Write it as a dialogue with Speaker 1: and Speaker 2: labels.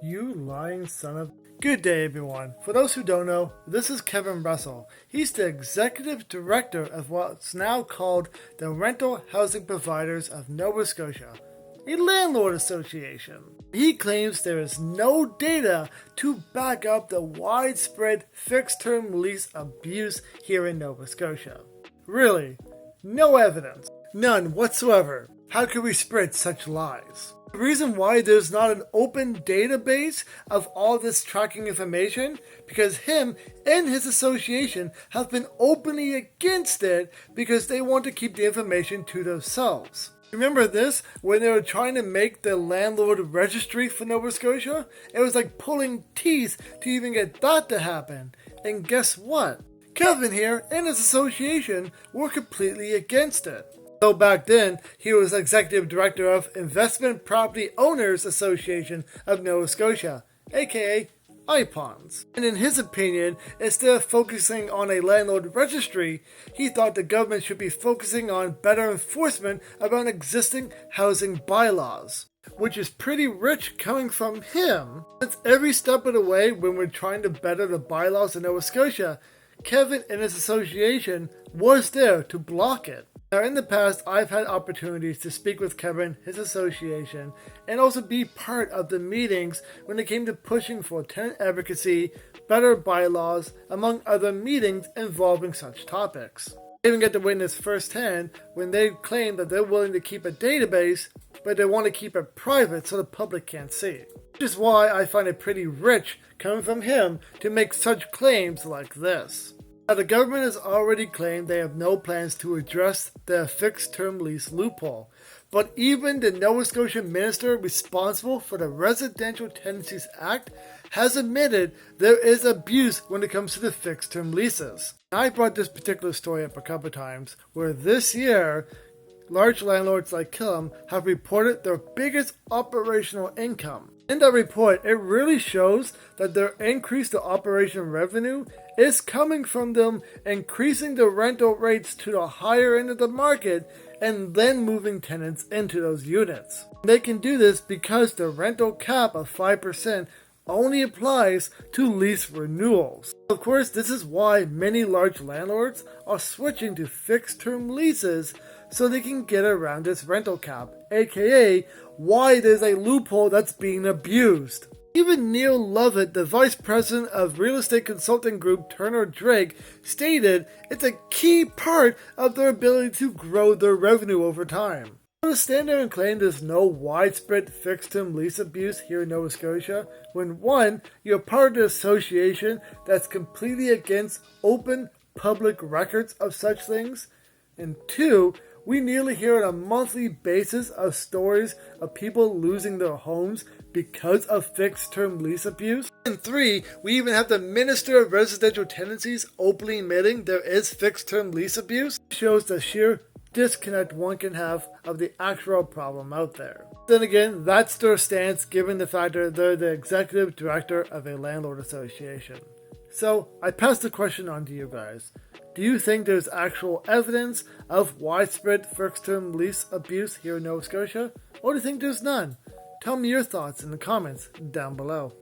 Speaker 1: You lying son of... Good day, everyone. For those who don't know, this is Kevin Russell. He's the executive director of what's now called the Rental Housing Providers of Nova Scotia, a landlord association. He claims there is no data to back up the widespread fixed-term lease abuse here in Nova Scotia. Really, no evidence. None whatsoever. How could we spread such lies? The reason why there's not an open database of all this tracking information, because him and his association have been openly against it because they want to keep the information to themselves. Remember this? When they were trying to make the landlord registry for Nova Scotia? It was like pulling teeth to even get that to happen. And guess what? Kevin here and his association were completely against it. So back then, he was executive director of Investment Property Owners Association of Nova Scotia, aka IPONS. And in his opinion, instead of focusing on a landlord registry, he thought the government should be focusing on better enforcement around existing housing bylaws, which is pretty rich coming from him. Since every step of the way when we're trying to better the bylaws in Nova Scotia, Kevin and his association was there to block it. Now, in the past, I've had opportunities to speak with Kevin, his association, and also be part of the meetings when it came to pushing for tenant advocacy, better bylaws, among other meetings involving such topics. I even get to witness firsthand when they claim that they're willing to keep a database, but they want to keep it private so the public can't see it. Which is why I find it pretty rich coming from him to make such claims like this. Now, the government has already claimed they have no plans to address the fixed-term lease loophole, but even the Nova Scotia minister responsible for the Residential Tenancy Act has admitted there is abuse when it comes to the fixed-term leases. I brought this particular story up a couple times, where this year, large landlords like Killiam have reported their biggest operational income. In that report, it really shows that their increase to operation revenue is coming from them increasing the rental rates to the higher end of the market and then moving tenants into those units. They can do this because the rental cap of 5% only applies to lease renewals. Of course, this is why many large landlords are switching to fixed-term leases so they can get around this rental cap, aka why there's a loophole that's being abused. Even Neil Lovett, the vice president of real estate consulting group Turner Drake, stated it's a key part of their ability to grow their revenue over time. To stand there and claim there's no widespread fixed-term lease abuse here in Nova Scotia, when one, you're part of the association that's completely against open public records of such things, and two, we nearly hear on a monthly basis of stories of people losing their homes because of fixed-term lease abuse. And three, we even have the Minister of Residential Tenancies openly admitting there is fixed-term lease abuse. It shows the sheer disconnect one can have of the actual problem out there. Then again, that's their stance given the fact that they're the executive director of a landlord association. So, I pass the question on to you guys. Do you think there's actual evidence of widespread fixed-term lease abuse here in Nova Scotia? Or do you think there's none? Tell me your thoughts in the comments down below.